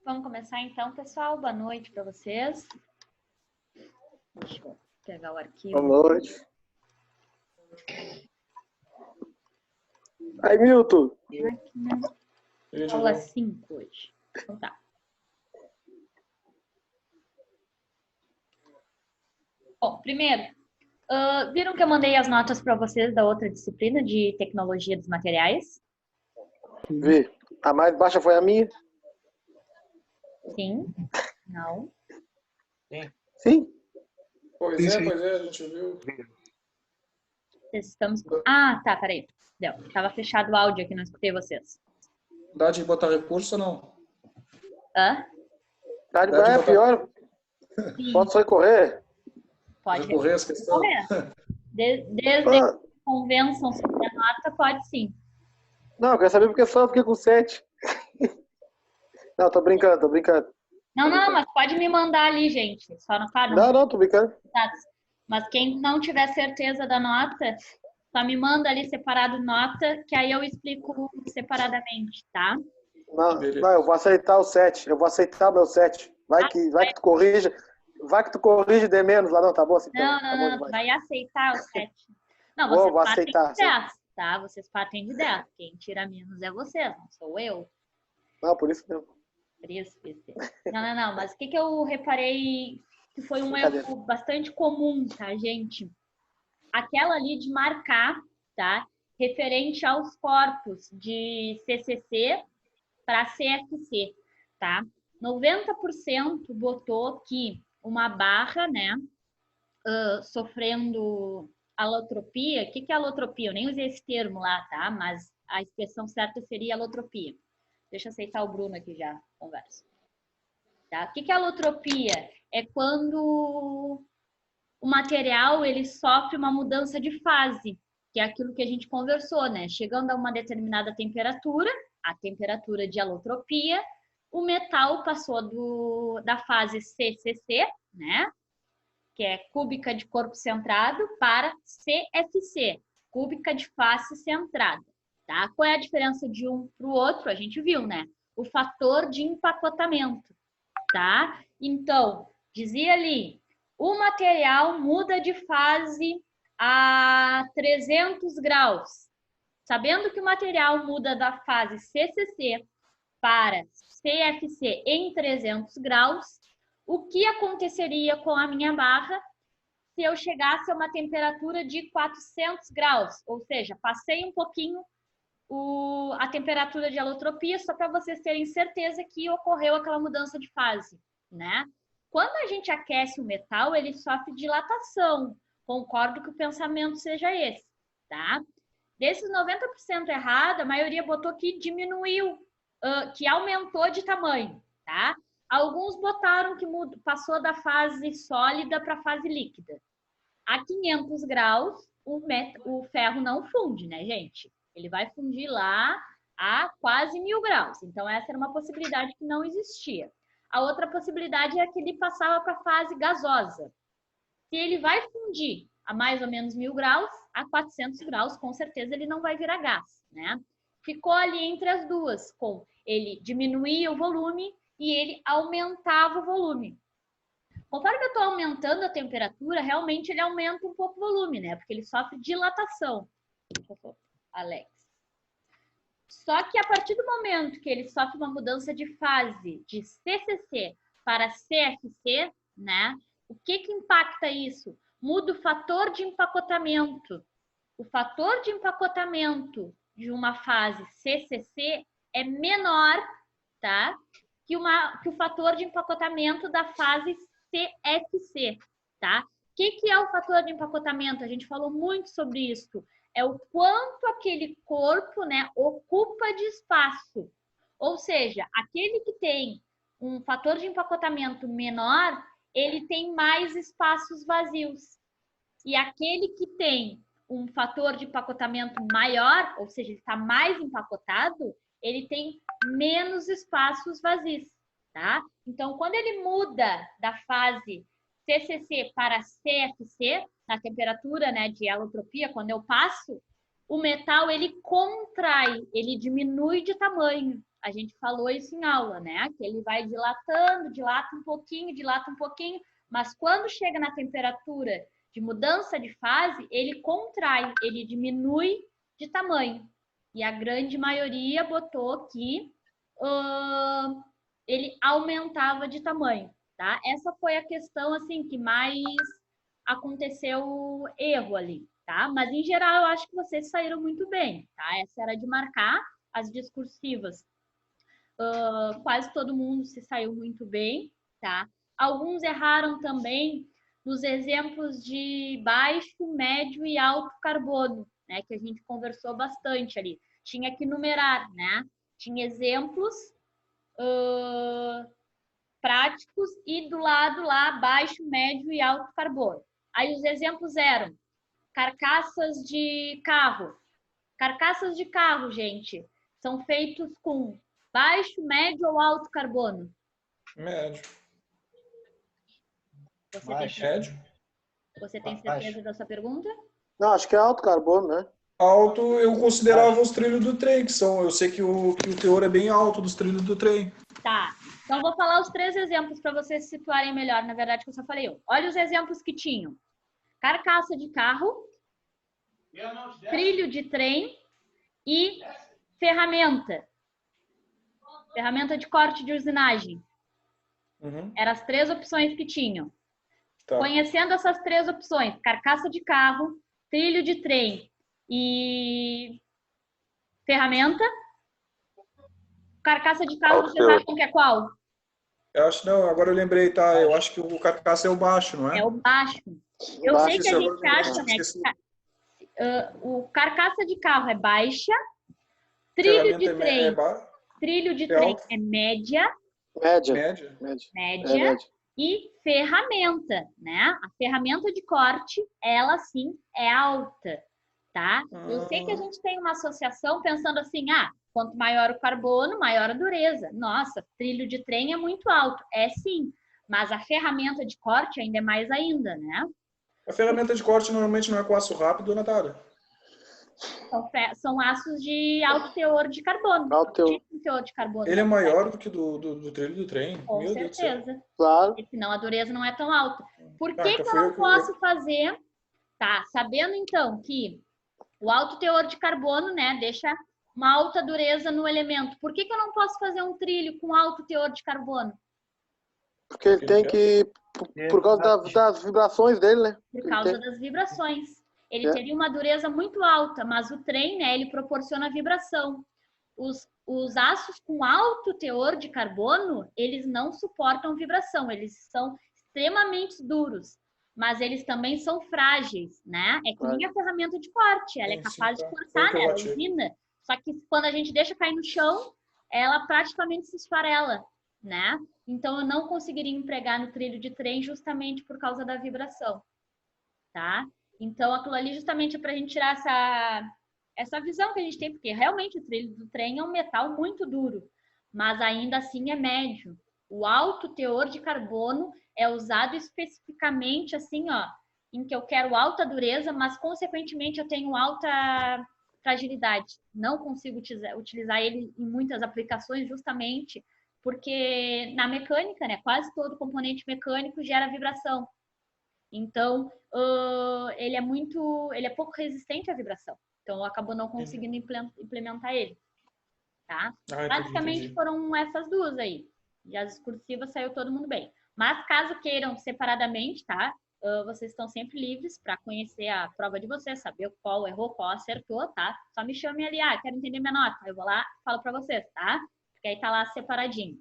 Vamos começar então, pessoal. Boa noite para vocês. Deixa eu pegar o arquivo. Boa noite. Aí, Milton. Aula 5 hoje. Então tá. Bom, primeiro, viram que eu mandei as notas para vocês da outra disciplina de tecnologia dos materiais? Vi. A mais baixa foi a minha? Sim. Não. Sim. Pois é, a gente viu. Estamos... Ah, tá, peraí. Deu. Tava fechado o áudio aqui, não escutei vocês. Dá de botar recurso ou não? Hã? Tá de Dá de é botar- pior. Sim, Posso recorrer? pode Recorrer às questões? recorrer. Desde Ah, que convençam sobre a nota, pode sim. não, eu quero saber porque só eu fiquei com 7. Não, tô brincando, tô brincando. Não, mas pode me mandar ali, gente. Só não, claro, Não, tô brincando. mas quem não tiver certeza da nota, só me manda ali separado nota, que aí eu explico separadamente, tá? Não, eu vou aceitar o 7. Eu vou aceitar o meu 7. Vai que tu corrija. Vai que tu corrige de menos lá, não, tá bom? Assim, então, tá bom Não, demais. vai aceitar o 7. Não, Vou vocês partem aceitar, de 10, tá? Vocês partem de 10. Quem tira menos é vocês, não sou eu. Não, por isso mesmo. Por isso, não, mas o que eu reparei que foi um erro bastante comum, tá, gente? Aquela ali de marcar, tá? Referente aos corpos de CCC para CFC, tá? 90% botou que uma barra, né, sofrendo alotropia. O que é alotropia? Eu nem usei esse termo lá, tá? Mas a expressão certa seria alotropia. Deixa eu aceitar o Bruno aqui já, conversa. Tá? O que é alotropia? É quando o material ele sofre uma mudança de fase, que é aquilo que a gente conversou, né? Chegando a uma determinada temperatura, a temperatura de alotropia, o metal passou da fase CCC, né? Que é cúbica de corpo centrado, para CFC, cúbica de face centrada. Tá? Qual é a diferença de um para o outro? A gente viu, né? O fator de empacotamento. Tá? Então, dizia ali, o material muda de fase a 300 graus. Sabendo que o material muda da fase CCC para CFC em 300 graus, o que aconteceria com a minha barra se eu chegasse a uma temperatura de 400 graus? Ou seja, passei um pouquinho a temperatura de alotropia, só para vocês terem certeza que ocorreu aquela mudança de fase, né? Quando a gente aquece o metal, ele sofre dilatação. Concordo que o pensamento seja esse, tá? Desses 90% errado, a maioria botou que diminuiu, que aumentou de tamanho, tá? Alguns botaram que passou da fase sólida para a fase líquida. A 500 graus, o ferro não funde, né, gente? Ele vai fundir lá a quase 1000 graus. Então, essa era uma possibilidade que não existia. A outra possibilidade é que ele passava para a fase gasosa. Se ele vai fundir a mais ou menos 1000 graus, a 400 graus, com certeza ele não vai virar gás, né? Ficou ali entre as duas, com ele diminuía o volume e ele aumentava o volume. Conforme eu estou aumentando a temperatura, realmente ele aumenta um pouco o volume, né? Porque ele sofre dilatação. Alex. Só que a partir do momento que ele sofre uma mudança de fase de CCC para CFC, né? O que impacta isso? Muda o fator de empacotamento. O fator de empacotamento de uma fase CCC é menor, tá? Que o fator de empacotamento da fase CFC, tá? O que é o fator de empacotamento? A gente falou muito sobre isso. É o quanto aquele corpo, né, ocupa de espaço. Ou seja, aquele que tem um fator de empacotamento menor, ele tem mais espaços vazios. E aquele que tem um fator de empacotamento maior, ou seja, ele está mais empacotado, ele tem menos espaços vazios, tá? Então, quando ele muda da fase CCC para CFC, na temperatura, né, de alotropia, quando eu passo, o metal ele contrai, ele diminui de tamanho. A gente falou isso em aula, né? Que ele vai dilatando, dilata um pouquinho, mas quando chega na temperatura de mudança de fase, ele contrai, ele diminui de tamanho. E a grande maioria botou que ele aumentava de tamanho, tá? Essa foi a questão, assim, que mais aconteceu erro ali, tá? Mas, em geral, eu acho que vocês saíram muito bem, tá? Essa era de marcar as discursivas. Quase todo mundo se saiu muito bem, tá? Alguns erraram também nos exemplos de baixo, médio e alto carbono, né? Que a gente conversou bastante ali. Tinha que numerar, né? Tinha exemplos práticos e do lado lá, baixo, médio e alto carbono. Aí os exemplos eram carcaças de carro. Carcaças de carro, gente, são feitos com baixo, médio ou alto carbono? Médio. Médio. Você tem certeza da sua pergunta? Não, acho que é alto carbono, né? Alto, eu considerava os trilhos do trem, que são, eu sei que o teor é bem alto dos trilhos do trem. Tá, então vou falar os 3 exemplos para vocês se situarem melhor, na verdade, que eu só falei um. Olha os exemplos que tinham. Carcaça de carro, trilho de trem e ferramenta. Ferramenta de corte de usinagem. Eram as 3 opções que tinham. Tá. Conhecendo essas 3 opções, carcaça de carro, trilho de trem e ferramenta, carcaça de carro, vocês acham que é qual? Eu acho, não, agora eu lembrei, tá? Eu acho que o carcaça é o baixo, não é? É o baixo. Eu sei que a gente acha, né, que o carcaça de carro é baixa, trilho de trem. trilho de É trem alto. é média, Média. Média. Média. É média média. e ferramenta, né? A ferramenta de corte, ela sim é alta, tá? Eu sei que a gente tem uma associação pensando assim, quanto maior o carbono, maior a dureza. Nossa, trilho de trem é muito alto. É sim, mas a ferramenta de corte ainda é mais ainda, né? A ferramenta de corte normalmente não é com aço rápido, Natália? São aços de alto teor de carbono. Alto teor. Teor de carbono. Ele é maior do que do trilho do trem. Com Meu Deus do céu. certeza. Claro. Porque senão a dureza não é tão alta. Por que Então que eu não posso fazer? Tá, sabendo então que o alto teor de carbono, né, deixa uma alta dureza no elemento. Por que que eu não posso fazer um trilho com alto teor de carbono? Porque ele tem que... Por causa das vibrações dele, né? Por causa das vibrações. Ele É. teria uma dureza muito alta, mas o trem, né, ele proporciona vibração. Os aços com alto teor de carbono, eles não suportam vibração, eles são extremamente duros, mas eles também são frágeis, né? É que nem a ferramenta de corte, ela é capaz de cortar, né? Ela usina. Só que quando a gente deixa cair no chão, ela praticamente se esfarela, né? Então eu não conseguiria empregar no trilho de trem justamente por causa da vibração, tá? Então aquilo ali justamente é para a gente tirar essa visão que a gente tem, porque realmente o trilho do trem é um metal muito duro, mas ainda assim é médio. O alto teor de carbono é usado especificamente assim, ó, em que eu quero alta dureza, mas consequentemente eu tenho alta fragilidade. Não consigo utilizar ele em muitas aplicações justamente porque na mecânica, né, quase todo componente mecânico gera vibração. Então, ele é pouco resistente à vibração. Então, eu acabo não conseguindo implementar ele, tá? Basicamente, foram essas duas aí. E as excursivas saiu todo mundo bem. Mas, caso queiram separadamente, tá? Vocês estão sempre livres para conhecer a prova de vocês, saber qual errou, qual acertou, tá? Só me chame ali, quero entender minha nota. Eu vou lá, falo para vocês, tá? Porque aí tá lá separadinho.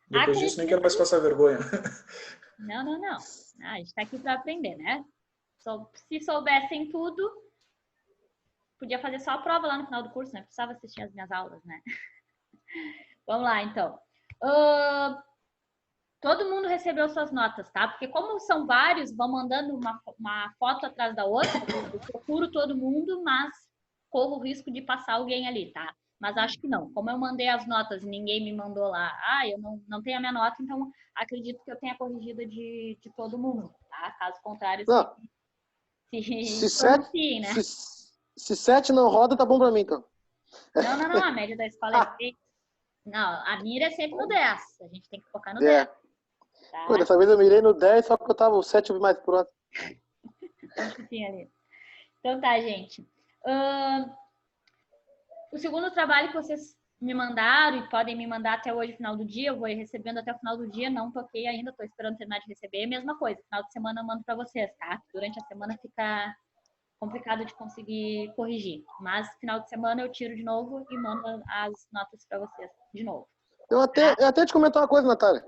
Depois disso, nem quero mais passar vergonha. Não. A gente tá aqui para aprender, né? Se soubessem tudo, podia fazer só a prova lá no final do curso, né? Precisava assistir as minhas aulas, né? Vamos lá, então. Todo mundo recebeu suas notas, tá? Porque como são vários, vão mandando uma foto atrás da outra, eu procuro todo mundo, mas corro o risco de passar alguém ali, tá? Mas acho que não. Como eu mandei as notas e ninguém me mandou lá, eu não tenho a minha nota, então acredito que eu tenha corrigido de todo mundo, tá? Caso contrário, se pronunciem, né? Se 7 não roda, tá bom pra mim, então. Não, a média da escola é 6. Não, a mira é sempre no 10. A gente tem que focar no 10. Tá? Pô, dessa vez eu mirei no 10, só que eu tava o 7 mais pronto. Então tá, gente. O segundo trabalho que vocês me mandaram e podem me mandar até hoje, final do dia, eu vou ir recebendo até o final do dia, não toquei ainda, tô esperando terminar de receber. Mesma coisa, final de semana eu mando pra vocês, tá? Durante a semana fica complicado de conseguir corrigir, mas final de semana eu tiro de novo e mando as notas para vocês de novo. Eu até te comentar uma coisa, Natália.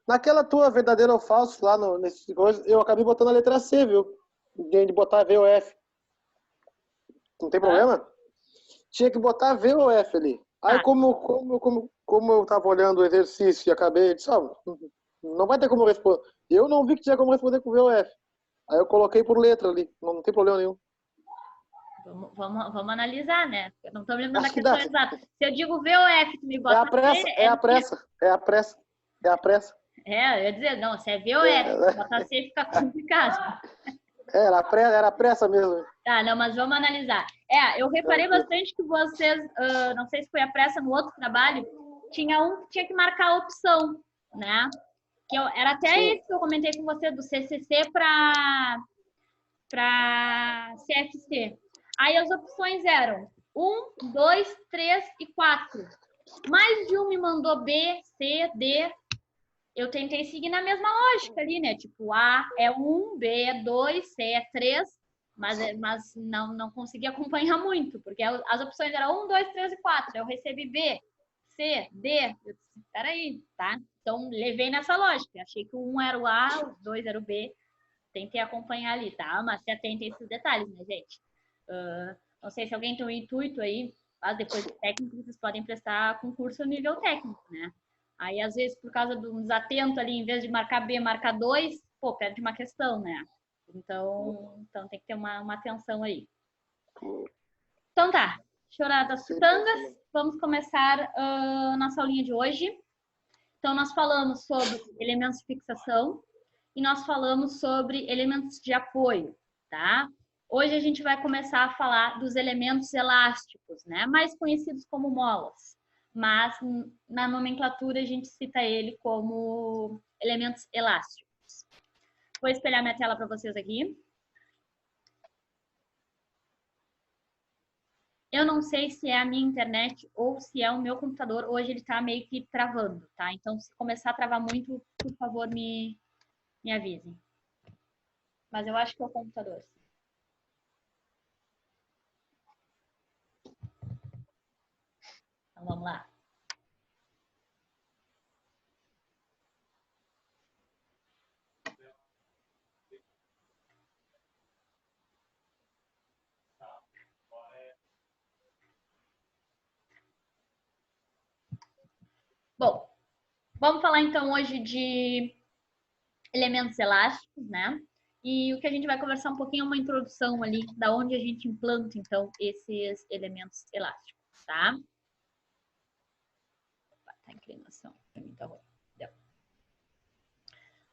Naquela tua verdadeira ou falso lá nesse coisa, eu acabei botando a letra C, viu? De botar V ou F. Não tem problema? Tinha que botar V ou F ali. Aí como eu tava olhando o exercício e acabei, disse, não vai ter como responder. Eu não vi que tinha como responder com V ou F. Aí eu coloquei por letra ali, não tem problema nenhum. Vamos analisar, né? Eu não tô me lembrando da questão exata. Se eu digo V ou F, tu me bota é a pressa. Eu ia dizer, não, se é V ou F, botar C fica complicado. Era a pressa mesmo. Tá, não, mas vamos analisar. Eu reparei bastante que vocês, não sei se foi a pressa no outro trabalho, tinha que marcar a opção, né? Era até isso que eu comentei com você, do CCC para CFC. Aí as opções eram 1, 2, 3 e 4. Mais de um me mandou B, C, D. Eu tentei seguir na mesma lógica ali, né? Tipo, A é 1, B é 2, C é 3, mas não consegui acompanhar muito, porque as opções eram 1, 2, 3 e 4. Eu recebi B, C, D. Eu disse, peraí, tá? Então, levei nessa lógica. Achei que o 1 era o A, o 2 era o B. Tentei acompanhar ali, tá? Mas se atentem a esses detalhes, né, gente? Não sei se alguém tem um intuito aí Depois do técnico, vocês podem prestar concurso no nível técnico, né? Aí, às vezes, por causa de um desatento ali, em vez de marcar B, marca 2, pô, perde uma questão, né? Então tem que ter uma atenção aí. Então tá, choradas pitangas, vamos começar a nossa aulinha de hoje. Então, nós falamos sobre elementos de fixação e nós falamos sobre elementos de apoio, tá? Hoje a gente vai começar a falar dos elementos elásticos, né? Mais conhecidos como molas, mas na nomenclatura a gente cita ele como elementos elásticos. Vou espelhar minha tela para vocês aqui. Eu não sei se é a minha internet ou se é o meu computador. Hoje ele está meio que travando, tá? Então, se começar a travar muito, por favor, me avisem. Mas eu acho que é o computador. Então, vamos lá. Bom, vamos falar então hoje de elementos elásticos, né? E o que a gente vai conversar um pouquinho é uma introdução ali, da onde a gente implanta, então, esses elementos elásticos, tá? Opa, tá inclinação, pra mim tá ruim. Deu.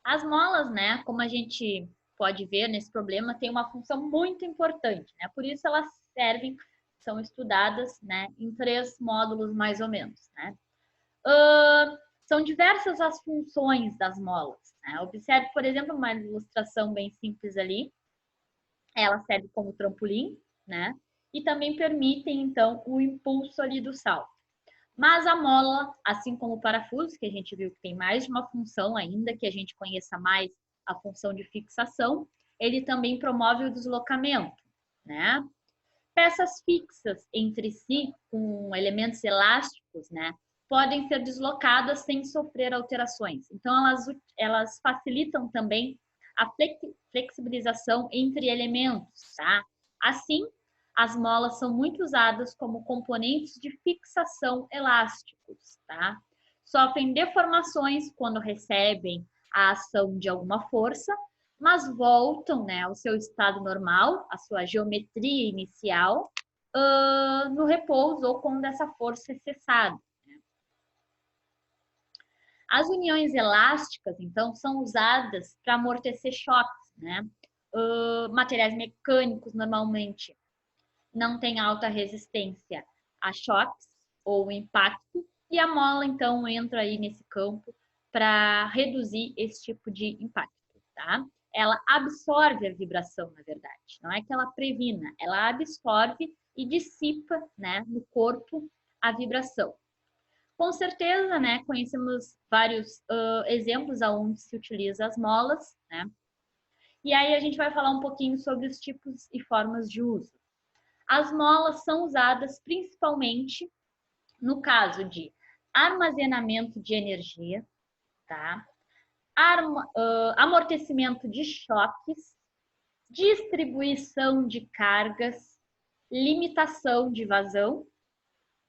As molas, né, como a gente pode ver nesse problema, tem uma função muito importante, né? Por isso elas servem, são estudadas, né, em 3 módulos mais ou menos, né? São diversas as funções das molas, né? Observe, por exemplo, uma ilustração bem simples ali. Ela serve como trampolim, né? E também permitem, então, o impulso ali do salto. Mas a mola, assim como o parafuso, que a gente viu que tem mais de uma função ainda, que a gente conheça mais a função de fixação, ele também promove o deslocamento, né? Peças fixas entre si, com elementos elásticos, né? Podem ser deslocadas sem sofrer alterações. Então, elas facilitam também a flexibilização entre elementos, tá? Assim, as molas são muito usadas como componentes de fixação elásticos, tá? Sofrem deformações quando recebem a ação de alguma força, mas voltam, né, ao seu estado normal, à sua geometria inicial, no repouso ou quando essa força é cessada. As uniões elásticas, então, são usadas para amortecer choques, né? Materiais mecânicos, normalmente, não têm alta resistência a choques ou impacto, e a mola, então, entra aí nesse campo para reduzir esse tipo de impacto, tá? Ela absorve a vibração, na verdade. Não é que ela previna, ela absorve e dissipa, né, no corpo a vibração. Com certeza, né, conhecemos vários exemplos onde se utiliza as molas, né? E aí a gente vai falar um pouquinho sobre os tipos e formas de uso. As molas são usadas principalmente no caso de armazenamento de energia, tá? Amortecimento de choques, distribuição de cargas, limitação de vazão,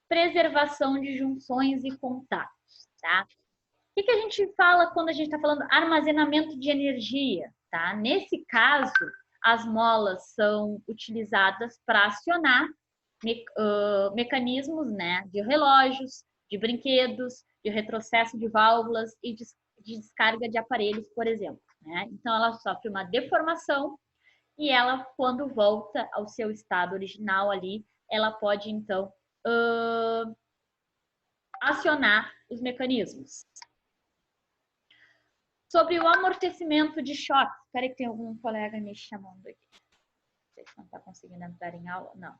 preservação de junções e contatos, tá? O que a gente fala quando a gente está falando armazenamento de energia, tá? Nesse caso, as molas são utilizadas para acionar mecanismos, né, de relógios, de brinquedos, de retrocesso de válvulas e de descarga de aparelhos, por exemplo, né? Então, ela sofre uma deformação e ela, quando volta ao seu estado original ali, ela pode, então, acionar os mecanismos. Sobre o amortecimento de choques. Espera aí que tem algum colega me chamando aqui. Não sei se não está conseguindo entrar em aula. Não.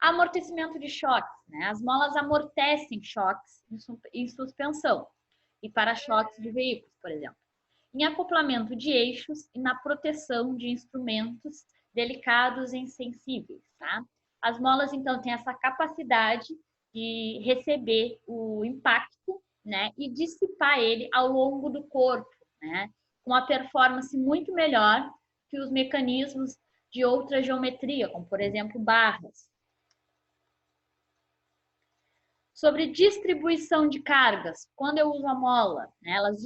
Amortecimento de choques, né? As molas amortecem choques em suspensão e para-choques de veículos, por exemplo. Em acoplamento de eixos e na proteção de instrumentos delicados e sensíveis, tá? As molas, então, têm essa capacidade de receber o impacto, né, e dissipar ele ao longo do corpo, né, com uma performance muito melhor que os mecanismos de outra geometria, como por exemplo barras. Sobre distribuição de cargas, quando eu uso a mola, né, elas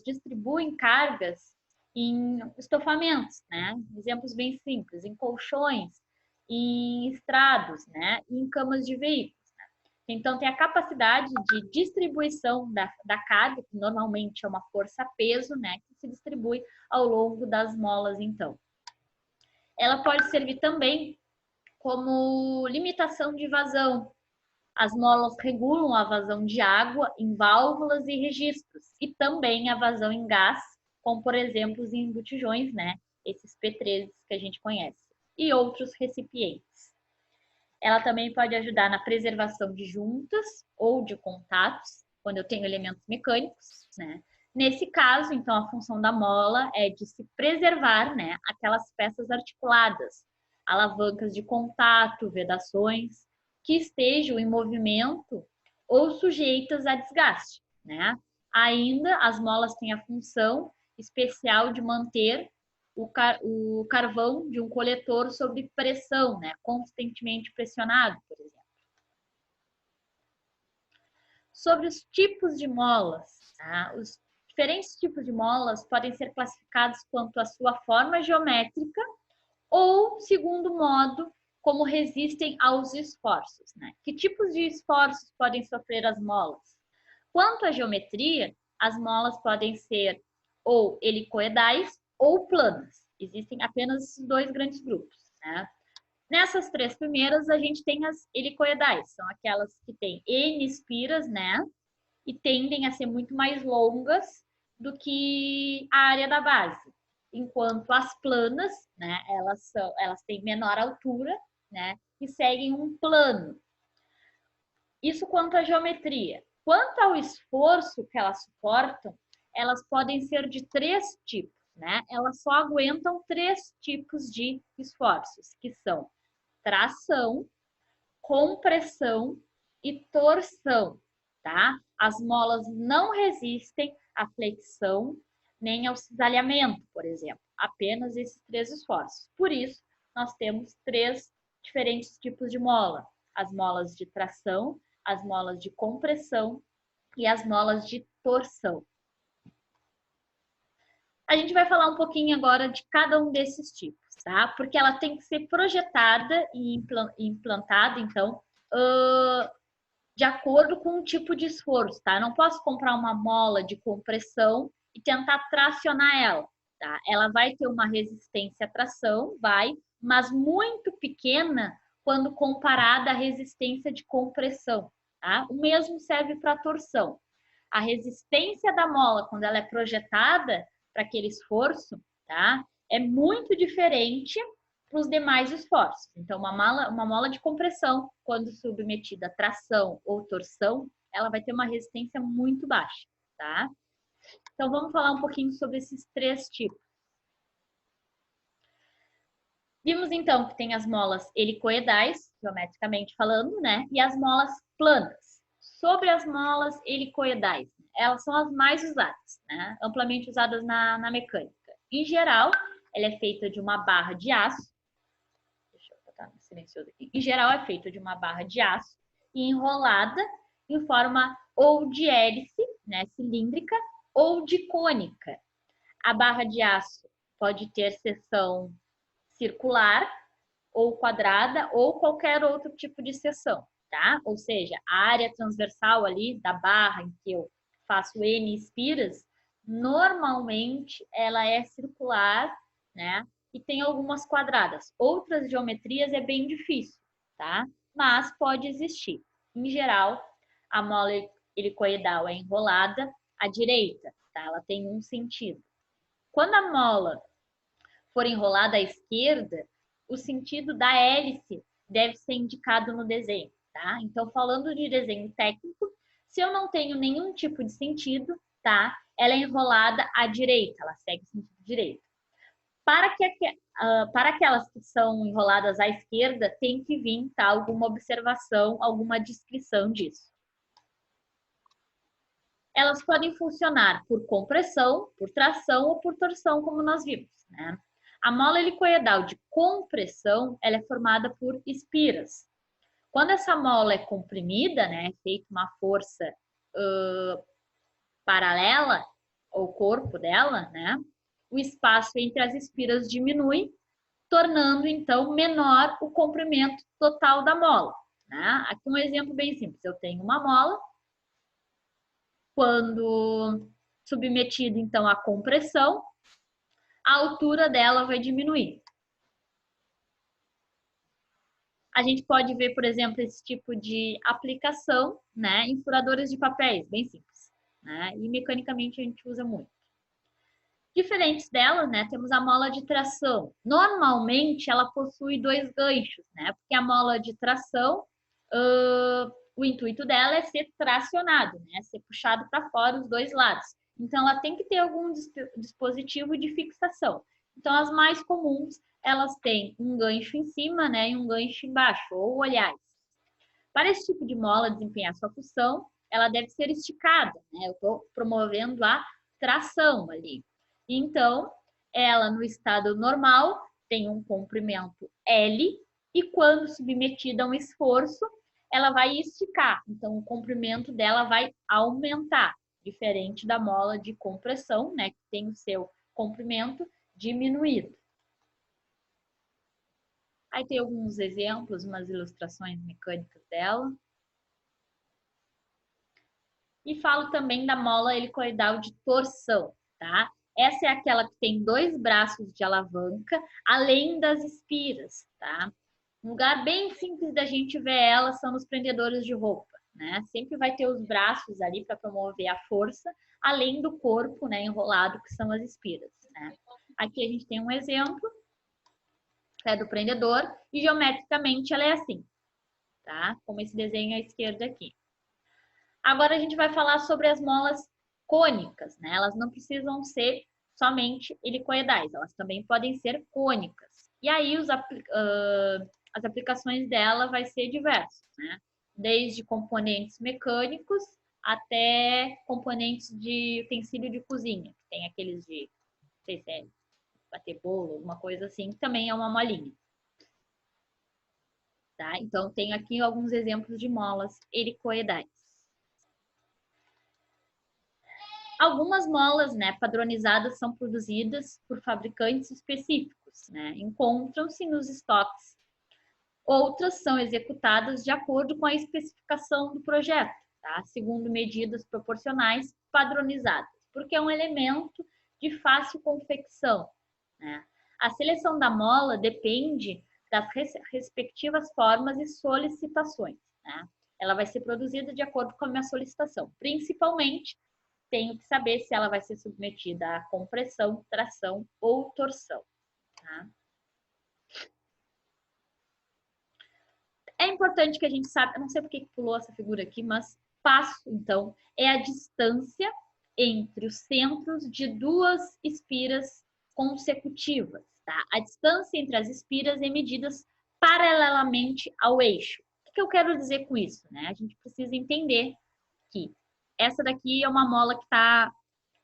distribuem cargas em estofamentos, né? Exemplos bem simples, em colchões, em estrados, né? E em camas de veículos. Né? Então, tem a capacidade de distribuição da carga, que normalmente é uma força-peso, né? Que se distribui ao longo das molas, então. Ela pode servir também como limitação de vazão. As molas regulam a vazão de água em válvulas e registros e também a vazão em gás, como por exemplo em botijões, né? Esses P13 que a gente conhece, e outros recipientes. Ela também pode ajudar na preservação de juntas ou de contatos, quando eu tenho elementos mecânicos, né? Nesse caso, então, a função da mola é de se preservar, né, aquelas peças articuladas, alavancas de contato, vedações, que estejam em movimento ou sujeitas a desgaste, né? Ainda, as molas têm a função especial de manter o carvão de um coletor sob pressão, né? Constantemente pressionado, por exemplo. Sobre os tipos de molas, tá? Os diferentes tipos de molas podem ser classificados quanto à sua forma geométrica ou, segundo modo, como resistem aos esforços, né? Que tipos de esforços podem sofrer as molas? Quanto à geometria, as molas podem ser ou helicoidais ou planas. Existem apenas esses dois grandes grupos, né? Nessas três primeiras, a gente tem as helicoidais, são aquelas que têm N espiras, né? E tendem a ser muito mais longas do que a área da base. Enquanto as planas, né, elas têm menor altura, né, e seguem um plano. Isso quanto à geometria. Quanto ao esforço que elas suportam, elas podem ser de três tipos, né? Elas só aguentam três tipos de esforços, que são tração, compressão e torção, tá? As molas não resistem à flexão nem ao cisalhamento, por exemplo. Apenas esses três esforços. Por isso, nós temos três diferentes tipos de mola. As molas de tração, as molas de compressão e as molas de torção. A gente vai falar um pouquinho agora de cada um desses tipos, tá? Porque ela tem que ser projetada e implantada, então, de acordo com o tipo de esforço, tá? Eu não posso comprar uma mola de compressão e tentar tracionar ela, tá? Ela vai ter uma resistência à tração, mas muito pequena quando comparada à resistência de compressão, tá? O mesmo serve para torção. A resistência da mola, quando ela é projetada para aquele esforço, tá? É muito diferente para os demais esforços. Então, uma mola de compressão, quando submetida a tração ou torção, ela vai ter uma resistência muito baixa, tá? Então, vamos falar um pouquinho sobre esses três tipos. Vimos, então, que tem as molas helicoidais, geometricamente falando, né? E as molas planas. Sobre as molas helicoidais, elas são as mais usadas, né? Amplamente usadas na mecânica. Em geral, ela é feita de uma barra de aço. Deixa eu botar silencioso aqui. Em geral, é feita de uma barra de aço e enrolada em forma ou de hélice, né, cilíndrica, ou de cônica. A barra de aço pode ter seção circular ou quadrada ou qualquer outro tipo de seção, tá? Ou seja, a área transversal ali da barra em que eu faço N espiras, normalmente ela é circular, né? E tem algumas quadradas. Outras geometrias é bem difícil, tá? Mas pode existir. Em geral, a mola helicoidal é enrolada à direita, tá? Ela tem um sentido. Quando a mola for enrolada à esquerda, o sentido da hélice deve ser indicado no desenho, tá? Então, falando de desenho técnico, se eu não tenho nenhum tipo de sentido, tá? Ela é enrolada à direita, ela segue o sentido direito. Para aquelas que são enroladas à esquerda, tem que vir, tá? Alguma observação, alguma descrição disso. Elas podem funcionar por compressão, por tração ou por torção, como nós vimos, né? A mola helicoidal de compressão, ela é formada por espiras. Quando essa mola é comprimida, né, feita uma força paralela ao corpo dela, né, o espaço entre as espiras diminui, tornando, então, menor o comprimento total da mola. Né? Aqui um exemplo bem simples. Eu tenho uma mola, quando submetida, então, à compressão, a altura dela vai diminuir. A gente pode ver, por exemplo, esse tipo de aplicação, né, em furadores de papéis, bem simples. Né? E mecanicamente a gente usa muito. Diferentes dela, né, temos a mola de tração. Normalmente ela possui 2 ganchos, né? Porque a mola de tração, o intuito dela é ser tracionado, né? Ser puxado para fora os 2 lados. Então ela tem que ter algum dispositivo de fixação. Então as mais comuns, elas têm um gancho em cima, né, e um gancho embaixo, ou olhares. Para esse tipo de mola desempenhar sua função, ela deve ser esticada, né? Eu estou promovendo a tração ali. Então, ela no estado normal tem um comprimento L e quando submetida a um esforço, ela vai esticar. Então, o comprimento dela vai aumentar, diferente da mola de compressão, né, que tem o seu comprimento diminuído. Aí tem alguns exemplos, umas ilustrações mecânicas dela. E falo também da mola helicoidal de torção, tá? Essa é aquela que tem 2 braços de alavanca, além das espiras, tá? Um lugar bem simples da gente ver ela são nos prendedores de roupa, né? Sempre vai ter os braços ali para promover a força, além do corpo, né, enrolado, que são as espiras, né? Aqui a gente tem um exemplo, que é do prendedor, e geometricamente ela é assim, tá? Como esse desenho à esquerda aqui. Agora a gente vai falar sobre as molas cônicas, né? Elas não precisam ser somente helicoidais, elas também podem ser cônicas. E aí as aplicações dela vai ser diversas, né? Desde componentes mecânicos até componentes de utensílio de cozinha. Tem aqueles de, não sei se é bater bolo, alguma coisa assim, que também é uma molinha. Tá? Então, tenho aqui alguns exemplos de molas helicoidais. Algumas molas, né, padronizadas são produzidas por fabricantes específicos, né, encontram-se nos estoques. Outras são executadas de acordo com a especificação do projeto, tá, segundo medidas proporcionais padronizadas, porque é um elemento de fácil confecção. Né? A seleção da mola depende das respectivas formas e solicitações. Né? Ela vai ser produzida de acordo com a minha solicitação, principalmente tenho que saber se ela vai ser submetida a compressão, tração ou torção. Tá? É importante que a gente saiba, eu não sei porque pulou essa figura aqui, mas passo, então, é a distância entre os centros de 2 espiras consecutivas. Tá? A distância entre as espiras é medida paralelamente ao eixo. O que eu quero dizer com isso? Né? A gente precisa entender que essa daqui é uma mola que está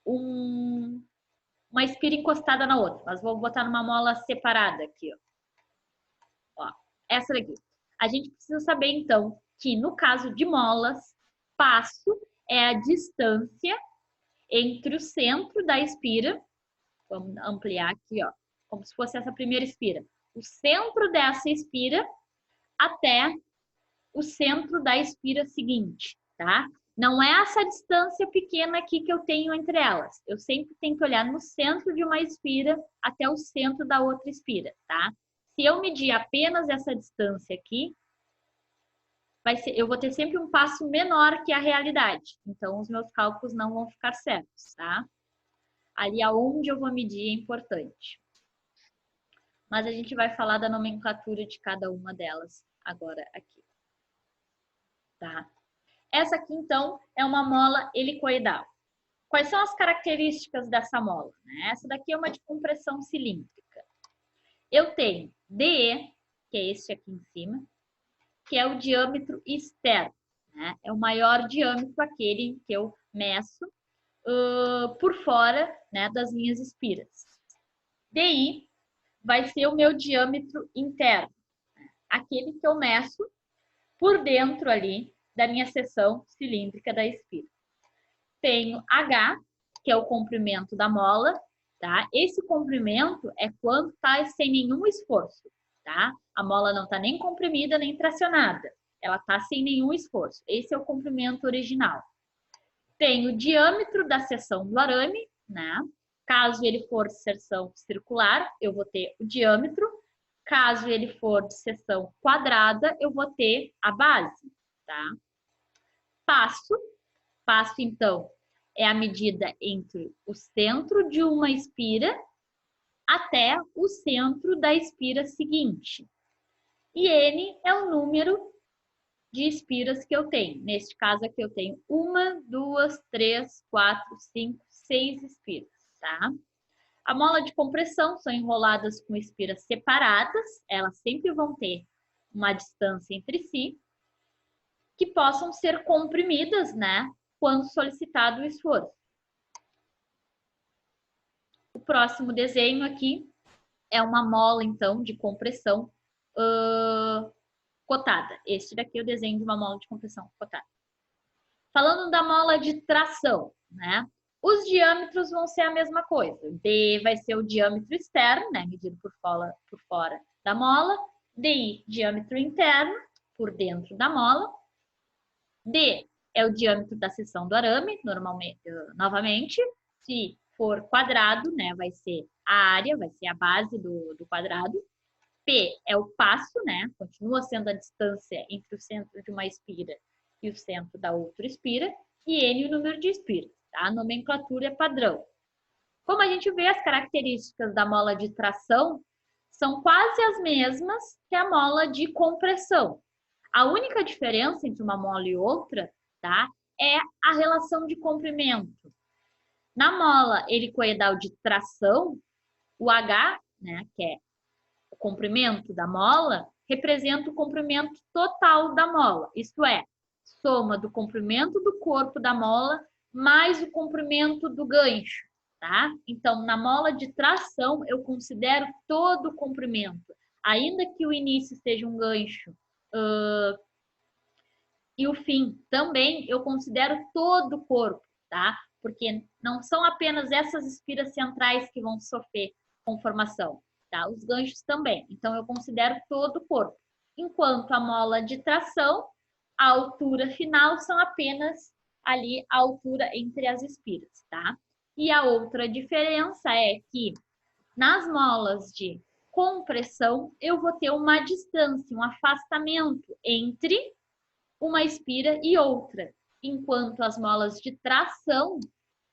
uma espira encostada na outra. Mas vou botar numa mola separada aqui. Ó, essa daqui. A gente precisa saber, então, que no caso de molas, passo é a distância entre o centro da espira. Vamos ampliar aqui, ó, como se fosse essa primeira espira. O centro dessa espira até o centro da espira seguinte, tá? Não é essa distância pequena aqui que eu tenho entre elas. Eu sempre tenho que olhar no centro de uma espira até o centro da outra espira, tá? Se eu medir apenas essa distância aqui, eu vou ter sempre um passo menor que a realidade. Então, os meus cálculos não vão ficar certos, tá? Ali aonde eu vou medir é importante. Mas a gente vai falar da nomenclatura de cada uma delas agora aqui. Tá? Essa aqui, então, é uma mola helicoidal. Quais são as características dessa mola? Essa daqui é uma de compressão cilíndrica. Eu tenho DE, que é este aqui em cima, que é o diâmetro externo. Né? É o maior diâmetro, aquele que eu meço por fora, né, das minhas espiras. DI vai ser o meu diâmetro interno, aquele que eu meço por dentro ali da minha seção cilíndrica da espira. Tenho H, que é o comprimento da mola, tá? Esse comprimento é quando tá sem nenhum esforço, tá? A mola não tá nem comprimida nem tracionada, ela tá sem nenhum esforço. Esse é o comprimento original. Tenho o diâmetro da seção do arame, né? Caso ele for de seção circular, eu vou ter o diâmetro. Caso ele for de seção quadrada, eu vou ter a base, tá? Passo, então, é a medida entre o centro de uma espira até o centro da espira seguinte. E N é o número de espiras que eu tenho. Neste caso aqui eu tenho 1, 2, 3, 4, 5, 6 espiras, tá? A mola de compressão são enroladas com espiras separadas, elas sempre vão ter uma distância entre si, que possam ser comprimidas, né, quando solicitado o esforço. O próximo desenho aqui é uma mola, então, de compressão cotada. Este daqui é o desenho de uma mola de compressão cotada. Falando da mola de tração, né? Os diâmetros vão ser a mesma coisa. D vai ser o diâmetro externo, né, medido por fora da mola. DI, diâmetro interno, por dentro da mola. D é o diâmetro da seção do arame, normalmente, novamente. Se for quadrado, né, vai ser a área, vai ser a base do quadrado. P é o passo, né, continua sendo a distância entre o centro de uma espira e o centro da outra espira. E N o número de espiras. A nomenclatura é padrão. Como a gente vê, as características da mola de tração são quase as mesmas que a mola de compressão. A única diferença entre uma mola e outra, tá, é a relação de comprimento. Na mola helicoidal de tração, o H, né, que é o comprimento da mola, representa o comprimento total da mola, isto é, soma do comprimento do corpo da mola mais o comprimento do gancho, tá? Então, na mola de tração, eu considero todo o comprimento. Ainda que o início seja um gancho e o fim também, eu considero todo o corpo, tá? Porque não são apenas essas espiras centrais que vão sofrer conformação, tá? Os ganchos também. Então, eu considero todo o corpo. Enquanto a mola de tração, a altura final são apenas ali a altura entre as espiras, tá? E a outra diferença é que nas molas de compressão, eu vou ter uma distância, um afastamento entre uma espira e outra, enquanto as molas de tração,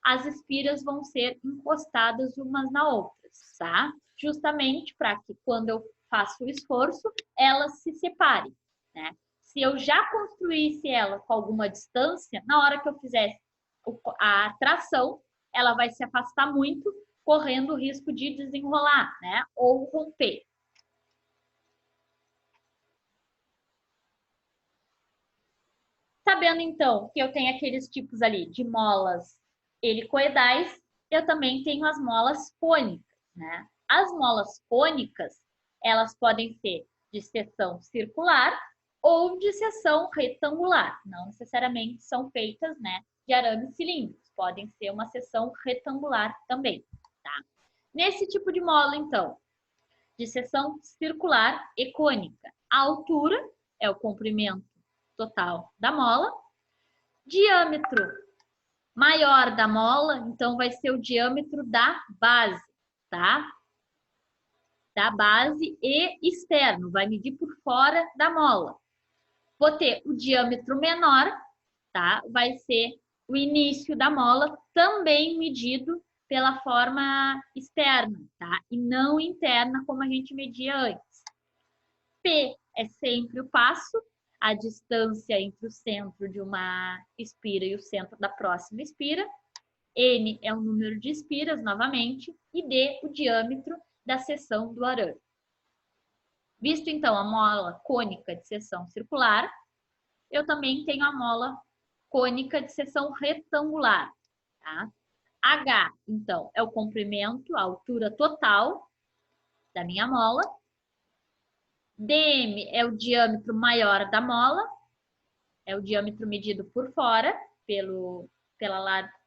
as espiras vão ser encostadas umas na outras, tá? Justamente para que quando eu faço o esforço, elas se separem, né? Se eu já construísse ela com alguma distância, na hora que eu fizesse a tração, ela vai se afastar muito, correndo o risco de desenrolar, né? Ou romper. Sabendo, então, que eu tenho aqueles tipos ali de molas helicoidais, eu também tenho as molas cônicas, né? As molas cônicas, elas podem ser de seção circular ou de seção retangular. Não necessariamente são feitas, né, de arames cilíndricos. Podem ser uma seção retangular também, tá? Nesse tipo de mola, então, de seção circular e cônica, a altura é o comprimento total da mola. Diâmetro maior da mola, então vai ser o diâmetro da base, tá? Da base e externo, vai medir por fora da mola. Vou ter o diâmetro menor, tá? Vai ser o início da mola, também medido pela forma externa, tá? E não interna, como a gente media antes. P é sempre o passo, a distância entre o centro de uma espira e o centro da próxima espira. N é o número de espiras, novamente, e D, o diâmetro da seção do arame. Visto, então, a mola cônica de seção circular, eu também tenho a mola cônica de seção retangular, tá? H, então, é o comprimento, a altura total. da minha mola. dm é o diâmetro maior da mola, é o diâmetro medido por fora, pelo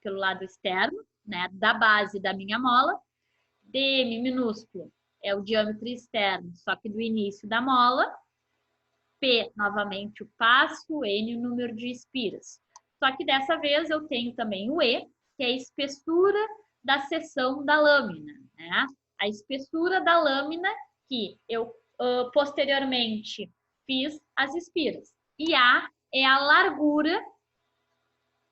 lado externo, né, da base da minha mola. dm minúsculo é o diâmetro externo, só que do início da mola. P, novamente, o passo, N, o número de espiras. Só que dessa vez eu tenho também o E, que é a espessura da seção da lâmina, né? A espessura da lâmina que eu posteriormente fiz as espiras. E A é a largura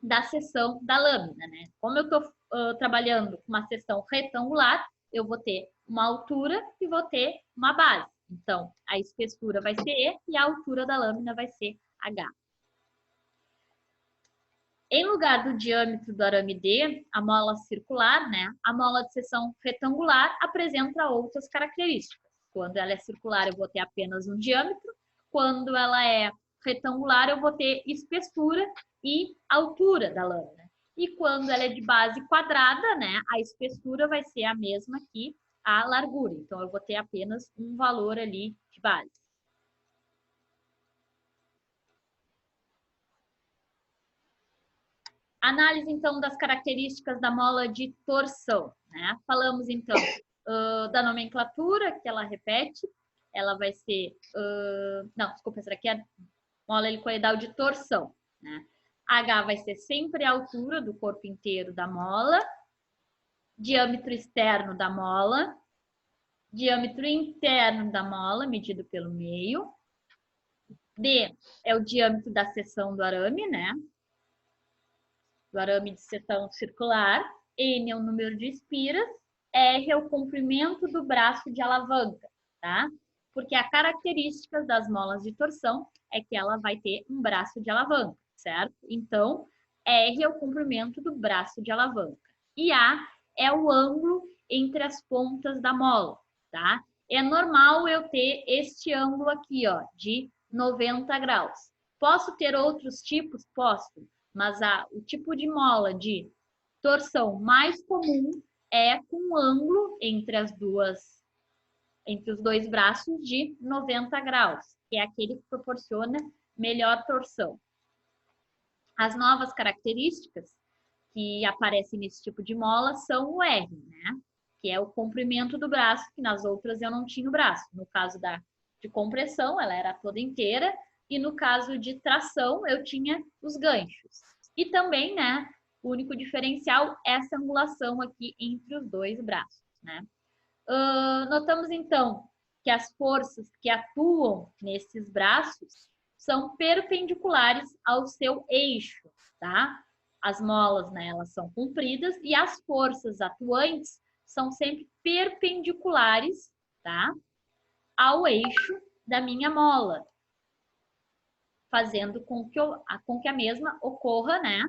da seção da lâmina, né? Como eu estou trabalhando com uma seção retangular, eu vou ter uma altura e vou ter uma base. Então, a espessura vai ser E e a altura da lâmina vai ser H. Em lugar do diâmetro do arame D, a mola circular, né? A mola de seção retangular apresenta outras características. Quando ela é circular, eu vou ter apenas um diâmetro. Quando ela é retangular, eu vou ter espessura e altura da lâmina. E quando ela é de base quadrada, né? A espessura vai ser a mesma que a largura. Então, eu vou ter apenas um valor ali de base. Análise, então, das características da mola de torção, né? Falamos, então, da nomenclatura, que ela repete. Ela vai ser... não, desculpa, essa daqui é a mola helicoidal de torção, né? H vai ser sempre a altura do corpo inteiro da mola. Diâmetro externo da mola. Diâmetro interno da mola, medido pelo meio. D é o diâmetro da seção do arame, né? Do arame de seção circular. N é o número de espiras. R é o comprimento do braço de alavanca, tá? Porque a característica das molas de torção é que ela vai ter um braço de alavanca, certo? Então, R é o comprimento do braço de alavanca. E A é o ângulo entre as pontas da mola, tá? É normal eu ter este ângulo aqui, ó, de 90 graus. Posso ter outros tipos? Posso. Mas o tipo de mola de torção mais comum é com ângulo entre os dois braços de 90 graus, que é aquele que proporciona melhor torção. As novas características que aparecem nesse tipo de mola são o R, né? Que é o comprimento do braço, que nas outras eu não tinha o braço. No caso de compressão, ela era toda inteira, e no caso de tração, eu tinha os ganchos. E também, né, o único diferencial é essa angulação aqui entre os dois braços, né? Notamos, então, que as forças que atuam nesses braços são perpendiculares ao seu eixo, tá? As molas, né, elas são compridas e as forças atuantes são sempre perpendiculares, tá? Ao eixo da minha mola, fazendo com que a mesma ocorra, né,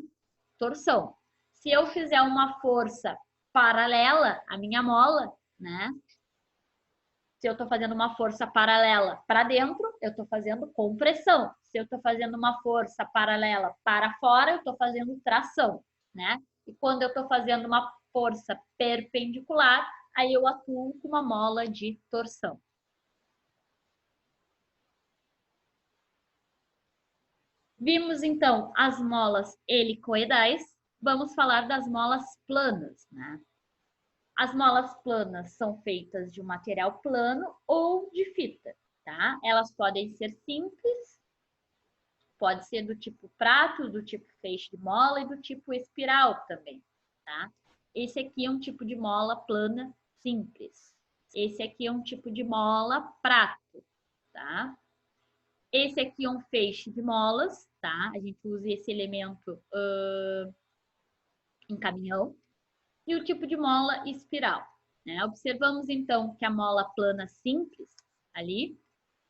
torção. Se eu fizer uma força paralela à minha mola, né, se eu estou fazendo uma força paralela para dentro, eu estou fazendo compressão. Se eu estou fazendo uma força paralela para fora, eu estou fazendo tração, né? E quando eu estou fazendo uma força perpendicular, aí eu atuo com uma mola de torção. Vimos, então, as molas helicoidais. Vamos falar das molas planas, né? As molas planas são feitas de um material plano ou de fita, tá? Elas podem ser simples, pode ser do tipo prato, do tipo feixe de mola e do tipo espiral também, tá? Esse aqui é um tipo de mola plana simples. Esse aqui é um tipo de mola prato, tá? Esse aqui é um feixe de molas, tá? A gente usa esse elemento em caminhão. E o tipo de mola espiral, né? Observamos, então, que a mola plana simples, ali,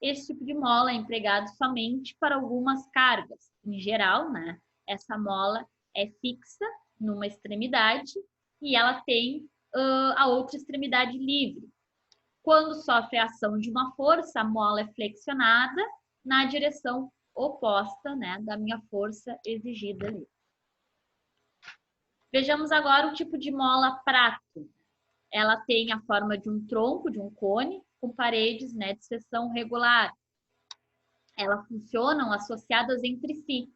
esse tipo de mola é empregado somente para algumas cargas. Em geral, né? Essa mola é fixa numa extremidade e ela tem a outra extremidade livre. Quando sofre a ação de uma força, a mola é flexionada na direção oposta, né, da minha força exigida ali. Vejamos agora o tipo de mola prato. ela tem a forma de um tronco, de um cone, com paredes, né, de seção regular. Elas funcionam associadas entre si.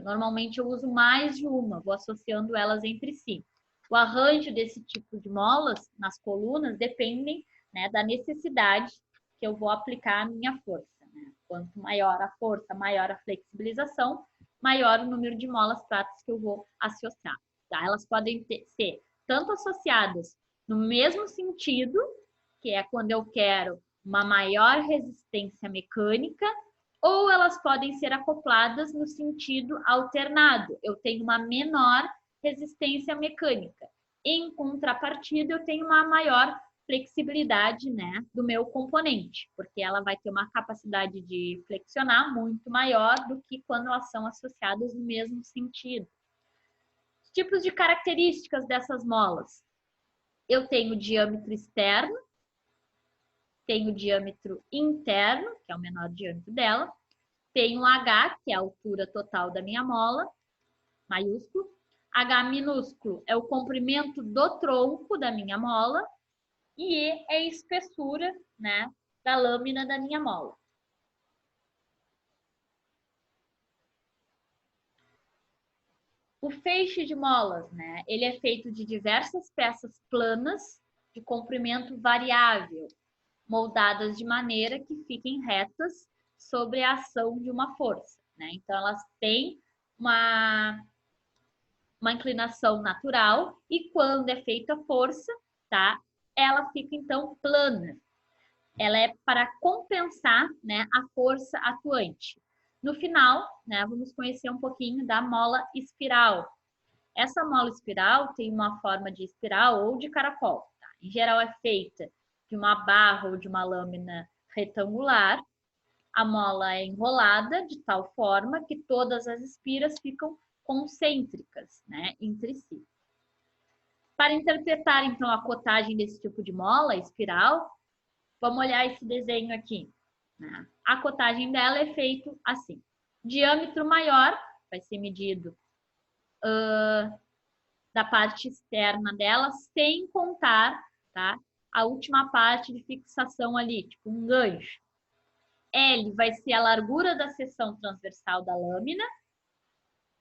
Normalmente eu uso mais de uma, vou associando elas entre si. O arranjo desse tipo de molas nas colunas dependem, né, da necessidade que eu vou aplicar a minha força. Né? Quanto maior a força, maior a flexibilização, maior o número de molas pratas que eu vou associar. Tá? Elas podem ser tanto associadas no mesmo sentido, que é quando eu quero uma maior resistência mecânica, ou elas podem ser acopladas no sentido alternado. Eu tenho uma menor resistência mecânica. Em contrapartida, eu tenho uma maior flexibilidade, né, do meu componente, porque ela vai ter uma capacidade de flexionar muito maior do que quando elas são associadas no mesmo sentido. Os tipos de características dessas molas. Eu tenho diâmetro externo, tenho diâmetro interno, que é o menor diâmetro dela, tenho H, que é a altura total da minha mola, maiúsculo. H minúsculo é o comprimento do tronco da minha mola. E E é a espessura, né, da lâmina da minha mola. O feixe de molas, né, ele é feito de diversas peças planas de comprimento variável, moldadas de maneira que fiquem retas sobre a ação de uma força. Né? Então, elas têm uma inclinação natural e quando é feita a força, tá? Ela fica, então, plana. Ela é para compensar, né, a força atuante. No final, né, vamos conhecer um pouquinho da mola espiral. Essa mola espiral tem uma forma de espiral ou de caracol. Tá? Em geral, é feita de uma barra ou de uma lâmina retangular. A mola é enrolada de tal forma que todas as espiras ficam concêntricas, né, entre si. Para interpretar, então, a cotagem desse tipo de mola espiral, vamos olhar esse desenho aqui. Né? A cotagem dela é feito assim. Diâmetro maior vai ser medido da parte externa dela, sem contar, tá, a última parte de fixação ali, tipo um gancho. L vai ser a largura da seção transversal da lâmina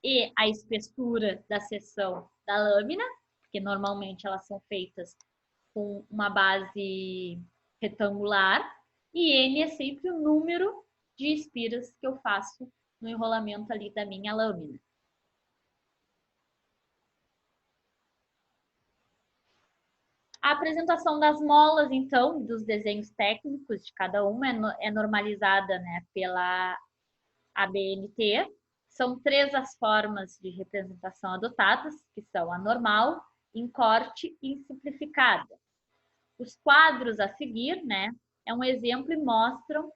e a espessura da seção da lâmina, porque normalmente elas são feitas com uma base retangular, e N é sempre o número de espiras que eu faço no enrolamento ali da minha lâmina. A apresentação das molas, então, dos desenhos técnicos de cada uma é normalizada, né, pela ABNT. São 3 as formas de representação adotadas, que são a normal, em corte e simplificada. Os quadros a seguir, né, é um exemplo e mostram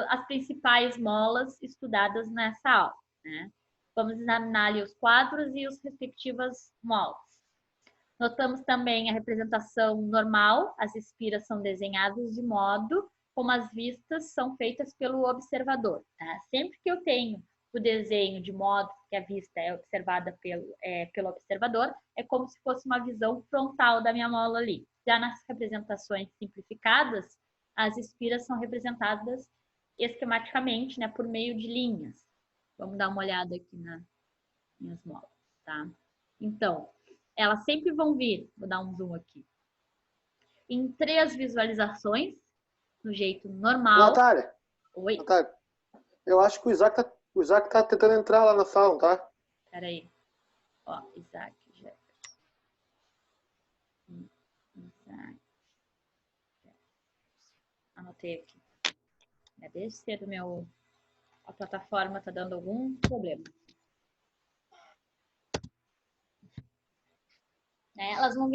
as principais molas estudadas nessa aula. Né? Vamos examinar ali os quadros e as respectivas molas. Notamos também a representação normal, as espiras são desenhadas de modo como as vistas são feitas pelo observador. Tá? Sempre que eu tenho o desenho de modo que a vista é observada pelo observador, é como se fosse uma visão frontal da minha mola ali. Já nas representações simplificadas, as espiras são representadas esquematicamente, né, por meio de linhas. Vamos dar uma olhada aqui nas minhas molas, tá? Então, elas sempre vão vir, vou dar um zoom aqui, em 3 visualizações, no jeito normal. Natália, Oi? Natália, eu acho que o Isaac tá tentando entrar lá na sala, tá? Peraí. Ó, Isaac, Jefferson. Isaac. Anotei aqui. Desde cedo a plataforma tá dando algum problema. Elas vão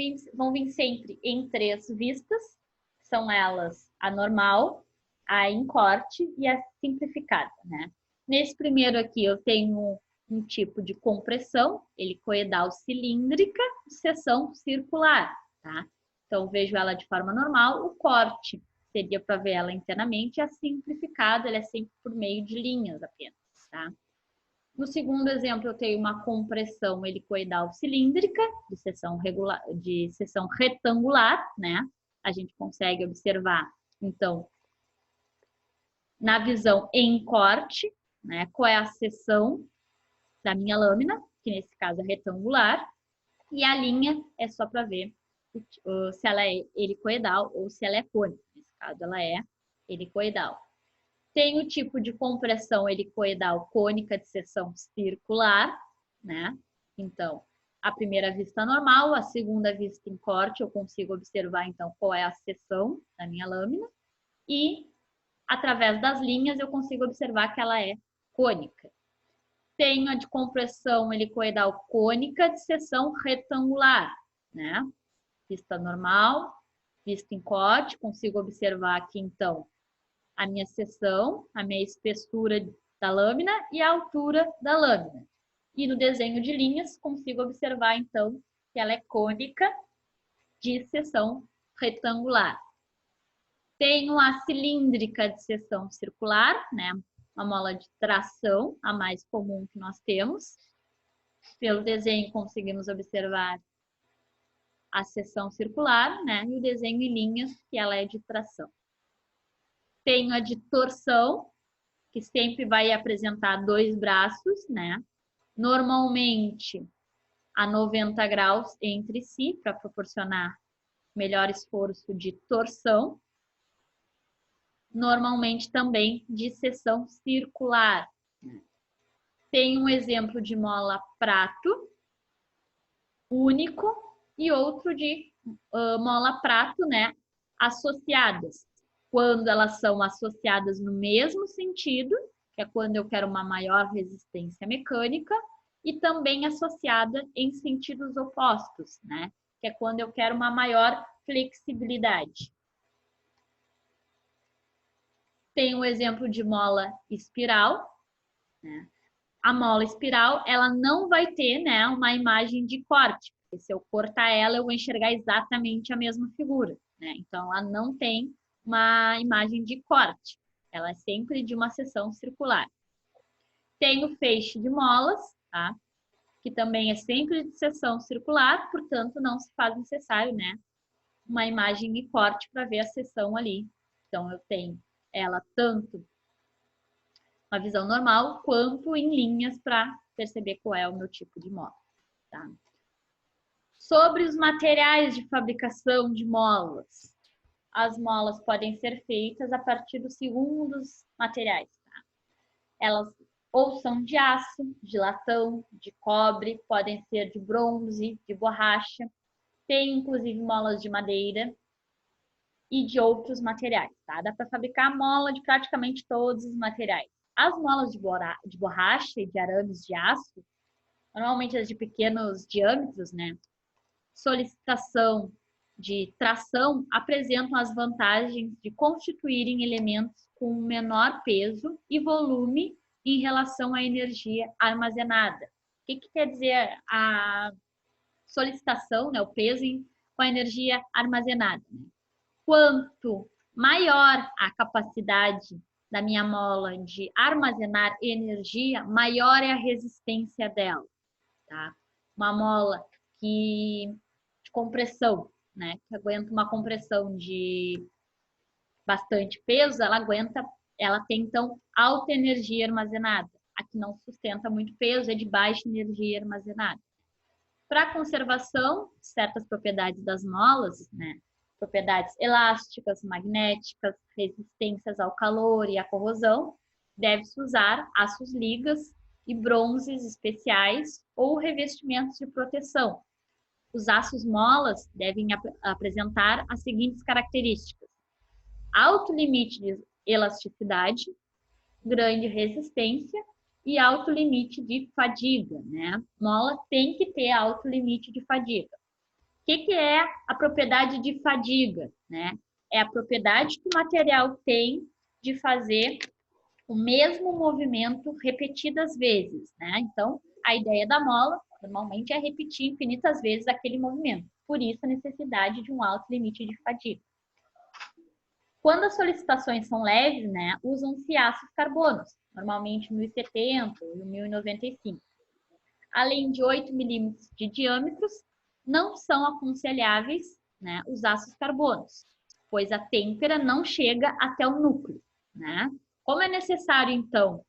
vir sempre em 3 vistas. São elas a normal, a em corte e a simplificada, né? Nesse primeiro aqui eu tenho um tipo de compressão, helicoidal cilíndrica, seção circular, tá? Então, vejo ela de forma normal. O corte seria para ver ela internamente, e a simplificada, ela é sempre por meio de linhas apenas, tá? No segundo exemplo, eu tenho uma compressão helicoidal cilíndrica de seção retangular, né? A gente consegue observar, então, na visão em corte, né? Qual é a seção da minha lâmina, que nesse caso é retangular, e a linha é só para ver se ela é helicoidal ou se ela é cônica. Nesse caso, ela é helicoidal. Tem o tipo de compressão helicoidal cônica de seção circular, né? Então, a primeira vista normal, a segunda vista em corte, eu consigo observar, então, qual é a seção da minha lâmina. E, através das linhas, eu consigo observar que ela é cônica. Tenho a de compressão helicoidal cônica de seção retangular, né? Vista normal, vista em corte, consigo observar aqui, então, a minha seção, a minha espessura da lâmina e a altura da lâmina. E no desenho de linhas, consigo observar, então, que ela é cônica de seção retangular. Tenho a cilíndrica de seção circular, né? Uma mola de tração, a mais comum que nós temos. Pelo desenho, conseguimos observar a seção circular, né? E o desenho em linhas, que ela é de tração. Tenho a de torção, que sempre vai apresentar dois braços, né? Normalmente a 90 graus entre si, para proporcionar melhor esforço de torção. Normalmente também de seção circular. Tem um exemplo de mola prato único e outro de mola prato, né? Associadas. Quando elas são associadas no mesmo sentido, que é quando eu quero uma maior resistência mecânica, e também associada em sentidos opostos, né? Que é quando eu quero uma maior flexibilidade. Tem um exemplo de mola espiral, né? A mola espiral, ela não vai ter, né, uma imagem de corte. Porque se eu cortar ela, eu vou enxergar exatamente a mesma figura, né? Então, ela não tem uma imagem de corte. Ela é sempre de uma seção circular. Tem o feixe de molas, tá? Que também é sempre de seção circular, portanto, não se faz necessário, né, uma imagem de corte para ver a seção ali. Então, eu tenho ela tanto uma visão normal, quanto em linhas para perceber qual é o meu tipo de mola, tá? Sobre os materiais de fabricação de molas. As molas podem ser feitas a partir dos seguintes materiais, tá? Elas ou são de aço, de latão, de cobre, podem ser de bronze, de borracha. Tem, inclusive, molas de madeira e de outros materiais, tá? Dá para fabricar mola de praticamente todos os materiais. As molas de borracha e de arames de aço, normalmente as de pequenos diâmetros, né? Solicitação de tração apresentam as vantagens de constituírem elementos com menor peso e volume em relação à energia armazenada. O que quer dizer a solicitação, né? O peso com a energia armazenada, né? Quanto maior a capacidade da minha mola de armazenar energia, maior é a resistência dela, tá? Uma mola de compressão, né? Que aguenta uma compressão de bastante peso, ela tem então alta energia armazenada. A que não sustenta muito peso é de baixa energia armazenada. Para a conservação, certas propriedades das molas, né? Propriedades elásticas, magnéticas, resistências ao calor e à corrosão, deve-se usar aços ligas e bronzes especiais ou revestimentos de proteção. Os aços molas devem apresentar as seguintes características: alto limite de elasticidade, grande resistência e alto limite de fadiga, né? Mola tem que ter alto limite de fadiga. O que é a propriedade de fadiga, né? É a propriedade que o material tem de fazer o mesmo movimento repetidas vezes, né? Então, a ideia da mola, normalmente, é repetir infinitas vezes aquele movimento. Por isso, a necessidade de um alto limite de fadiga. Quando as solicitações são leves, né, usam-se ácidos carbonos, normalmente 1070 ou 1095. Além de 8 milímetros de diâmetros, não são aconselháveis, né, os ácidos carbonos, pois a têmpera não chega até o núcleo, né? Como é necessário, então,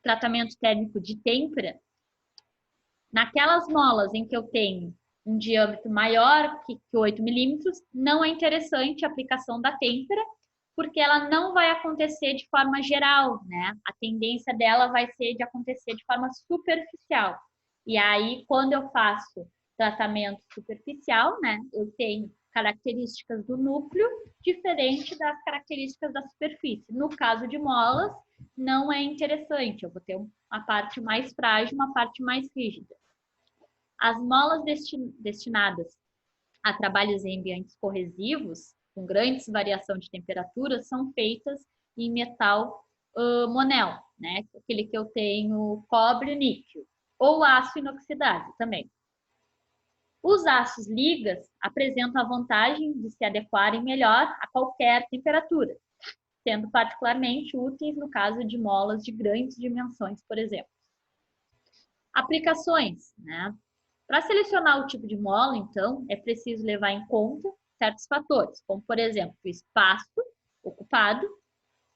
tratamento térmico de têmpera, naquelas molas em que eu tenho um diâmetro maior que 8 milímetros, não é interessante a aplicação da têmpera, porque ela não vai acontecer de forma geral, né? A tendência dela vai ser de acontecer de forma superficial. E aí, quando eu faço tratamento superficial, né, eu tenho características do núcleo diferente das características da superfície. No caso de molas, não é interessante. Eu vou ter uma parte mais frágil, uma parte mais rígida. As molas destinadas a trabalhos em ambientes corrosivos, com grandes variação de temperatura, são feitas em metal monel, né? Aquele que eu tenho cobre e níquel, ou aço inoxidável também. Os aços ligas apresentam a vantagem de se adequarem melhor a qualquer temperatura, sendo particularmente úteis no caso de molas de grandes dimensões, por exemplo. Aplicações, né? Para selecionar o tipo de mola, então, é preciso levar em conta certos fatores, como, por exemplo, o espaço ocupado,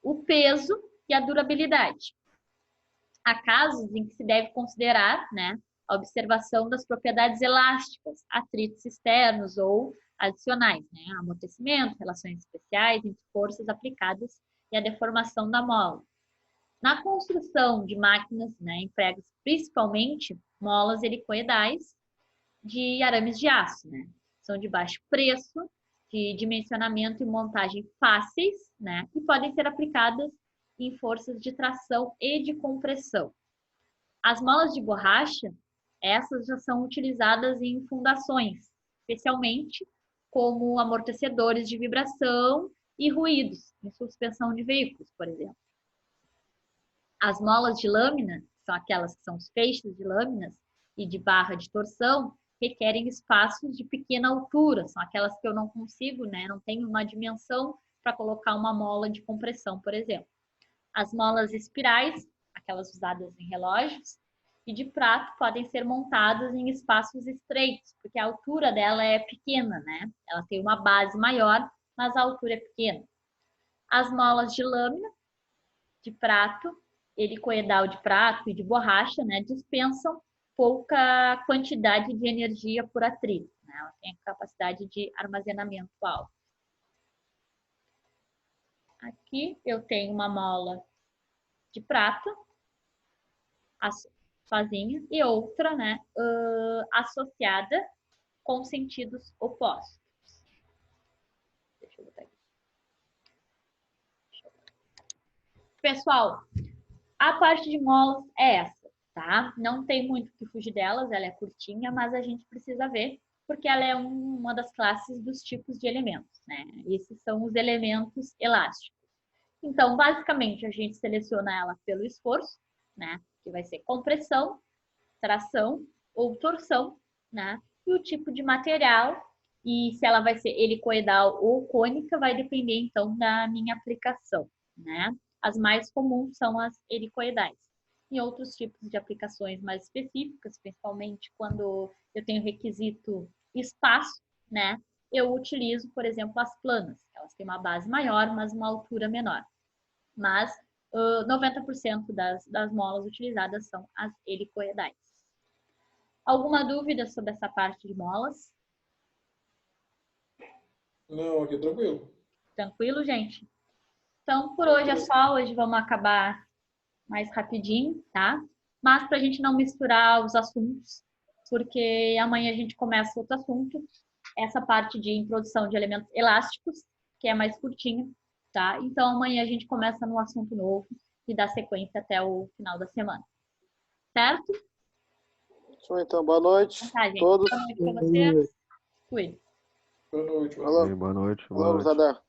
o peso e a durabilidade. Há casos em que se deve considerar, né, a observação das propriedades elásticas, atritos externos ou adicionais, né, amortecimento, relações especiais entre forças aplicadas e a deformação da mola. Na construção de máquinas, né, empregam principalmente molas helicoidais de arames de aço, né? São de baixo preço, de dimensionamento e montagem fáceis, né? E podem ser aplicadas em forças de tração e de compressão. As molas de borracha, essas já são utilizadas em fundações, especialmente como amortecedores de vibração e ruídos, em suspensão de veículos, por exemplo. As molas de lâmina, que são aquelas que são os feixes de lâminas e de barra de torção, requerem espaços de pequena altura, são aquelas que eu não consigo, né? Não tenho uma dimensão para colocar uma mola de compressão, por exemplo. As molas espirais, aquelas usadas em relógios, e de prato podem ser montadas em espaços estreitos, porque a altura dela é pequena, né? Ela tem uma base maior, mas a altura é pequena. As molas de lâmina, de prato, helicoidal de prato e de borracha, né, dispensam pouca quantidade de energia por atrito, né? Ela tem capacidade de armazenamento alto. Aqui eu tenho uma mola de prata, sozinha, e outra, né, associada com sentidos opostos. Deixa eu botar aqui. Pessoal, a parte de molas é essa, tá? Não tem muito o que fugir delas, ela é curtinha, mas a gente precisa ver, porque ela é uma das classes dos tipos de elementos, né? Esses são os elementos elásticos. Então, basicamente, a gente seleciona ela pelo esforço, né? Que vai ser compressão, tração ou torção, né? E o tipo de material, e se ela vai ser helicoidal ou cônica, vai depender, então, da minha aplicação, né? As mais comuns são as helicoidais. Em outros tipos de aplicações mais específicas, principalmente quando eu tenho requisito espaço, né? Eu utilizo, por exemplo, as planas. Elas têm uma base maior, mas uma altura menor. Mas 90% das molas utilizadas são as helicoidais. Alguma dúvida sobre essa parte de molas? Não, aqui é tranquilo. Tranquilo, gente? Então, por hoje é só. Hoje vamos acabar mais rapidinho, tá? Mas para a gente não misturar os assuntos, porque amanhã a gente começa outro assunto, essa parte de introdução de elementos elásticos, que é mais curtinho, tá? Então, amanhã a gente começa num assunto novo e dá sequência até o final da semana. Certo? Então, boa noite Tá, gente. todos. Boa noite para vocês. Cuide. Boa noite. Falou. Boa noite. Falou, Zadar.